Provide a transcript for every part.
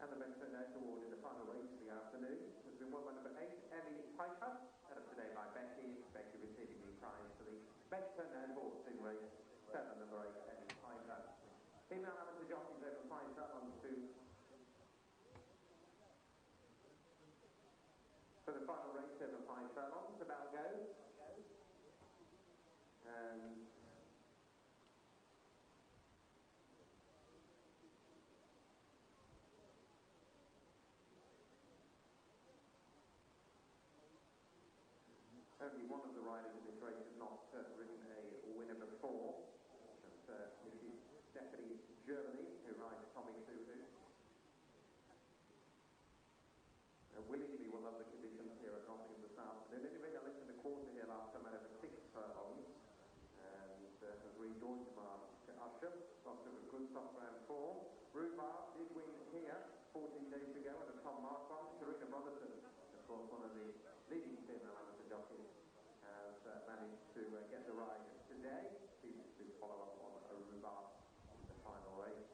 And the Metro Note Award in the final race of the afternoon has been won by number 8, Ellie Piper, out of today by Becky. Becky receiving the prize for the Metro Note Horse in race 7, number 8, Ellie Piper. Female amateur jockeys over 5 furlongs for the final race over 5 furlongs. The bell goes. And only one of the riders in this race has not ridden a winner before. This is Stephanie Germany, who rides Tommy Suhu. Willingly will love the conditions here at Nottingham this afternoon. Anyway, I listened to the quarter here last time over 6 furlongs and has rejoined Master Usher. Lots of a good soft round 4. Rhubarb did win here 14 days ago under Tom Marquand. Serena Brotherton, of course, one of the leading female amateur jockeys, has managed to get the ride today. She's to follow up on a Rhubarb in the final race.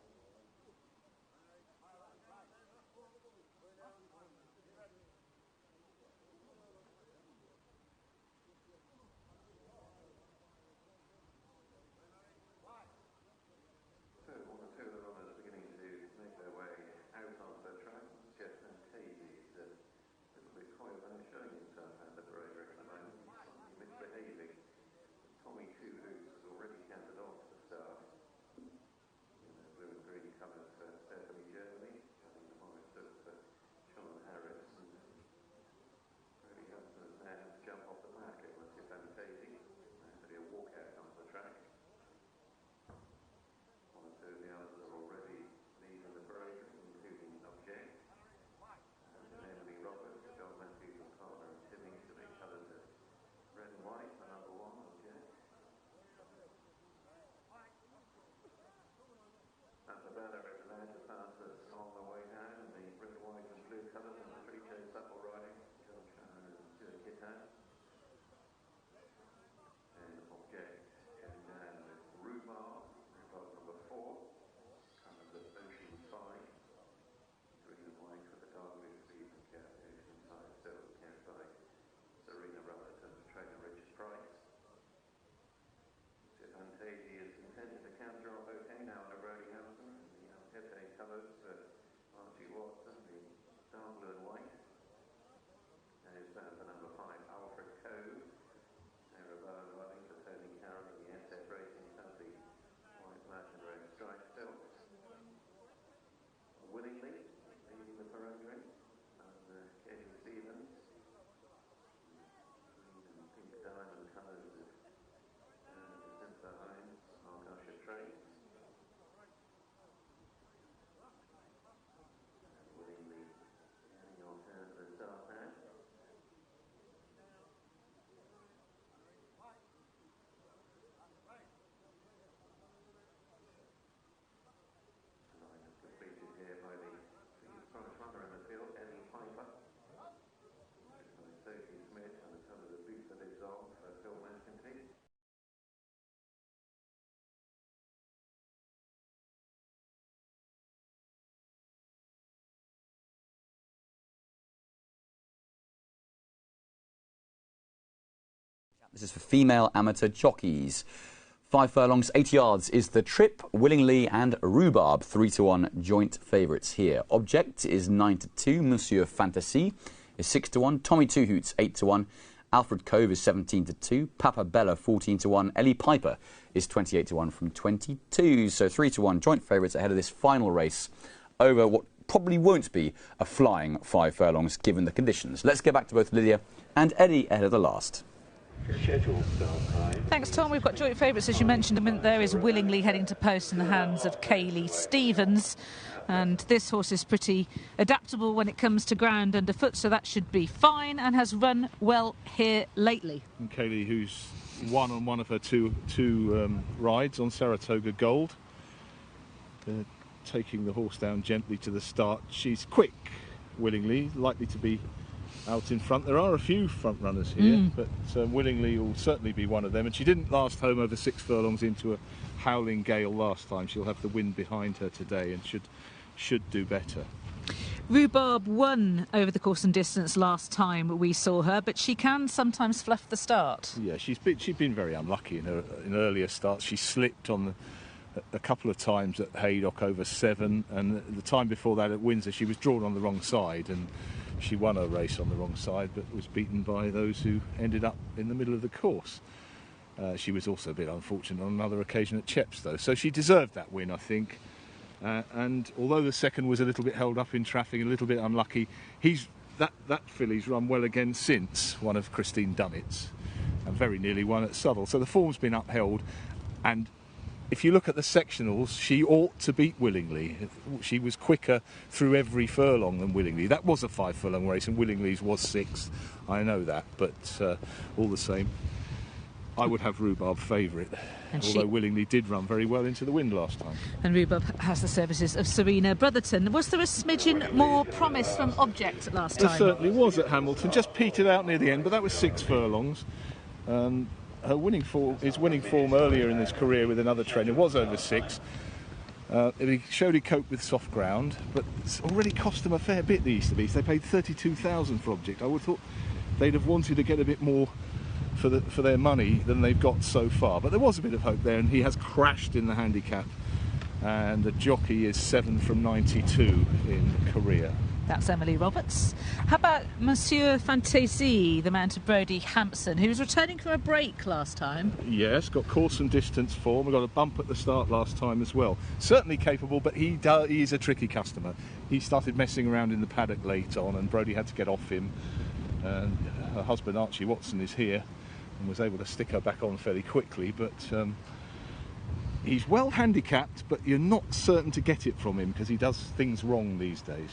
So, one or two of the runners beginning to make their way out onto the track. Jeff and Katie is a little bit coy about showing himself out at the Roderick at the moment. He's misbehaving. Tommy Kuhus This is for female amateur jockeys. 5 furlongs, 80 yards is the trip. Willingly and Rhubarb, 3-1 joint favourites here. Object is 9-2. Monsieur Fantasy is 6-1. Tommy Two Hoots, 8-1. Alfred Cove is 17-2. Papa Bella, 14-1. Ellie Piper is 28-1 from 22. So 3-1 joint favourites ahead of this final race over what probably won't be a flying 5 furlongs given the conditions. Let's get back to both Lydia and Eddie ahead of the last. Thanks, Tom. We've got joint favourites, as you mentioned a minute there, is Willingly heading to post in the hands of Kaylee Stevens. And this horse is pretty adaptable when it comes to ground underfoot, so that should be fine, and has run well here lately. And Kaylee, who's won on one of her two rides on Saratoga Gold. They're taking the horse down gently to the start. She's quick, Willingly, likely to be out in front. There are a few front runners here, but Willingly will certainly be one of them. And she didn't last home over 6 furlongs into a howling gale last time. She'll have the wind behind her today and should do better. Rhubarb won over the course and distance last time we saw her, but she can sometimes fluff the start. Yeah, she's been very unlucky in earlier starts. She slipped on a couple of times at Haydock over 7, and the time before that at Windsor she was drawn on the wrong side, and she won her race on the wrong side, but was beaten by those who ended up in the middle of the course. She was also a bit unfortunate on another occasion at Chepstow, so she deserved that win, I think. And although the second was a little bit held up in traffic, a little bit unlucky, that filly's run well again since, one of Christine Dummett's, and very nearly won at Southwell. So the form's been upheld, and if you look at the sectionals, she ought to beat Willingly. She was quicker through every furlong than Willingly. That was a 5 furlong race, and Willingly's was 6th. I know that, but all the same, I would have Rhubarb favourite, although Willingly did run very well into the wind last time. And Rhubarb has the services of Serena Brotherton. Was there a smidgen more promise from Object last time? There certainly was at Hamilton, just petered out near the end, but that was 6 furlongs. Her winning form earlier in his career with another trainer was over 6. He showed he coped with soft ground, but it's already cost them a fair bit, the Easter Beast. They paid $32,000 for Object. I would have thought they'd have wanted to get a bit more for their money than they've got so far. But there was a bit of hope there, and he has crashed in the handicap. And the jockey is 7 from 92 in career. That's Emily Roberts. How about Monsieur Fantasy, the man to Brodie Hampson, who was returning from a break last time? Yes, got course and distance form. We got a bump at the start last time as well. Certainly capable, but he's a tricky customer. He started messing around in the paddock late on, and Brodie had to get off him. And her husband Archie Watson is here and was able to stick her back on fairly quickly, but he's well handicapped, but you're not certain to get it from him because he does things wrong these days.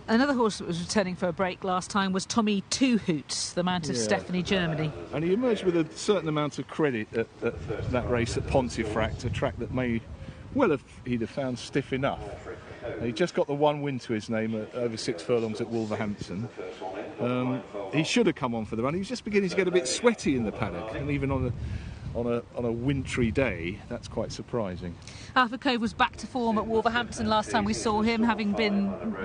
Another horse that was returning for a break last time was Tommy Two Hoots, the man of Stephanie Germany. And he emerged with a certain amount of credit at that race at Pontefract, a track that he'd have found stiff enough. He just got the one win to his name at over 6 furlongs at Wolverhampton. He should have come on for the run. He was just beginning to get a bit sweaty in the paddock, and even on a wintry day, that's quite surprising. Alfred Cove was back to form at Wolverhampton last time we saw him, having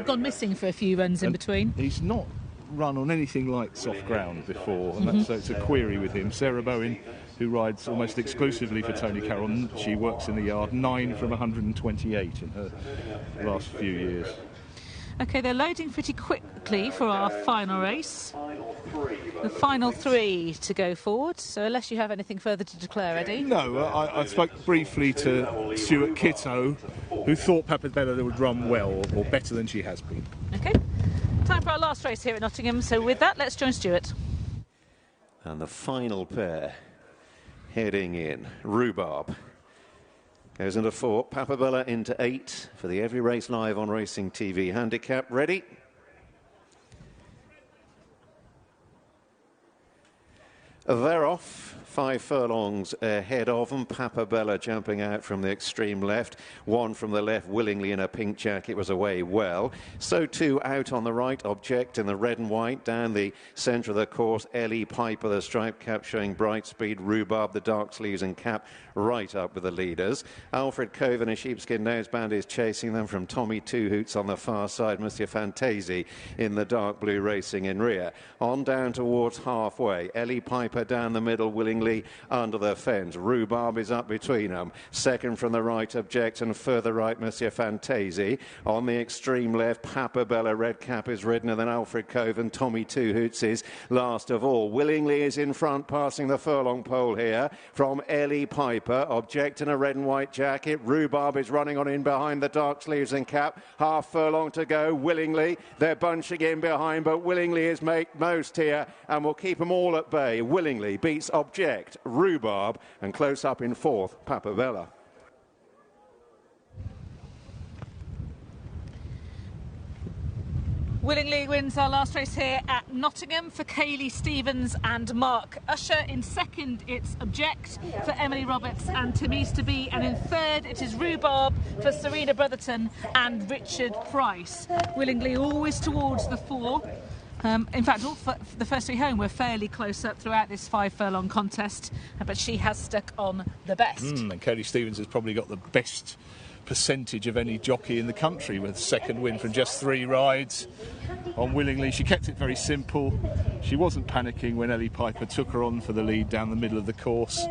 gone missing for a few runs in between. He's not run on anything like soft ground before, and so it's a query with him. Sarah Bowen, who rides almost exclusively for Tony Carroll, she works in the yard, 9 from 128 in her last few years. OK, they're loading pretty quickly for our final race. The final 3 to go forward, so unless you have anything further to declare, Eddie? No, I spoke briefly to Stuart Kitto, who thought Papa Bella would run well, or better than she has been. OK, time for our last race here at Nottingham, so with that, let's join Stuart. And the final pair heading in. Rhubarb goes into 4, Papa Bella into 8 for the Every Race Live on Racing TV handicap. Ready? They're off. 5 furlongs ahead of them. Papa Bella jumping out from the extreme left. 1 from the left, Willingly in a pink jacket, was away well. So too out on the right, Object in the red and white. Down the centre of the course, Ellie Piper, the striped cap, showing bright speed. Rhubarb, the dark sleeves and cap, right up with the leaders. Alfred Cove in a sheepskin noseband is chasing them from Tommy Two Hoots on the far side. Monsieur Fantasi in the dark blue racing in rear. On down towards halfway. Ellie Piper down the middle, Willingly under the fence. Rhubarb is up between them. Second from the right, Object, and further right, Monsieur Fantasi. On the extreme left, Papa Bella, red cap, is ridden, and then Alfred Cove and Tommy Two Hoots is last of all. Willingly is in front, passing the furlong pole here from Ellie Piper. Object in a red and white jacket. Rhubarb is running on in behind the dark sleeves and cap. Half furlong to go. Willingly, they're bunching in behind, but Willingly is make most here and will keep them all at bay. Willingly beats Object, Rhubarb, and close up in fourth, Papa Bella. Willingly wins our last race here at Nottingham for Kaylee Stevens and Mark Usher. In second, it's Object for Emily Roberts and Tim Easterby. And in third, it is Rhubarb for Serena Brotherton and Richard Price. Willingly always towards the 4. In fact, all the first 3 home were fairly close up throughout this 5 furlong contest, but she has stuck on the best. And Kaylee Stevens has probably got the best percentage of any jockey in the country, with second win from just 3 rides on Willingly. She kept it very simple. She wasn't panicking when Ellie Piper took her on for the lead down the middle of the course,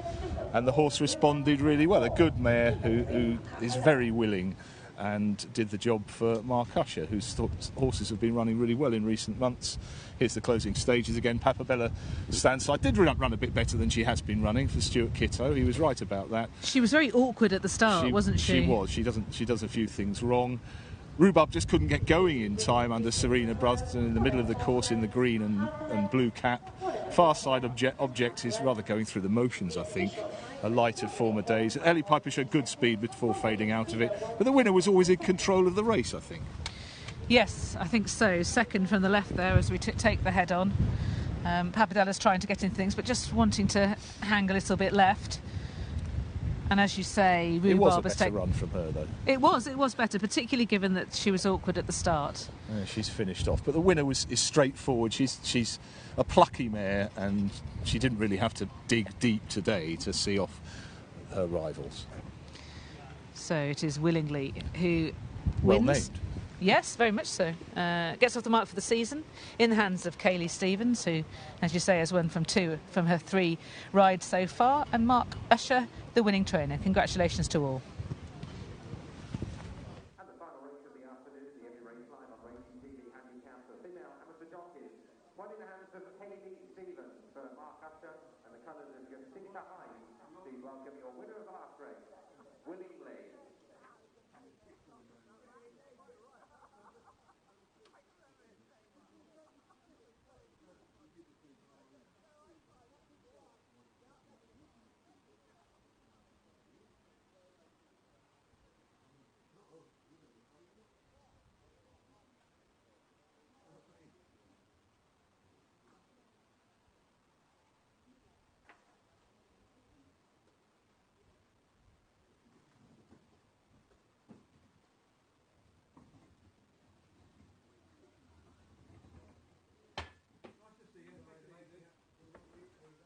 and the horse responded really well. A good mare who is very willing and did the job for Mark Usher, whose horses have been running really well in recent months. Here's the closing stages again. Papa Bella stands side. Did run a bit better than she has been running for Stuart Kitto. He was right about that. She was very awkward at the start, wasn't she? She was. She does a few things wrong. Rhubarb just couldn't get going in time under Serena Brotherton in the middle of the course in the green and blue cap. Far side Object is rather going through the motions, I think. A light of former days. Ellie Piper showed good speed before fading out of it, but the winner was always in control of the race, I think. Yes, I think so. Second from the left there as we take the head on. Papadella's trying to get in things, but just wanting to hang a little bit left. And as you say, Rhubarb it was a better run from her, though. It was better, particularly given that she was awkward at the start. Yeah, she's finished off, but the winner is straightforward. She's a plucky mare, and she didn't really have to dig deep today to see off her rivals. So it is Willingly who Well wins. named. Yes, very much so. Gets off the mark for the season in the hands of Kaylee Stevens, who, as you say, has won from her 3 rides so far, and Mark Usher, the winning trainer. Congratulations to all. And the final race of the afternoon, the Every Race Live on Racing TV handicap for female amateur jockeys. One in the hands of Kaylee Stevens for Mark Usher, and the colours of Jacinta Hines. Please welcome your winner of the last race, Willingly.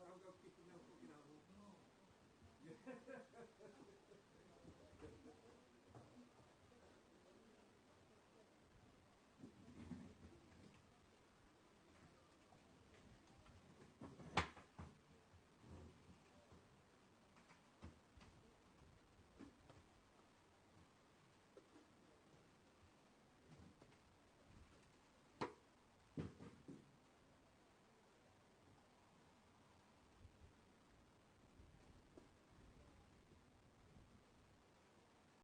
I'll go keep the milk, you know.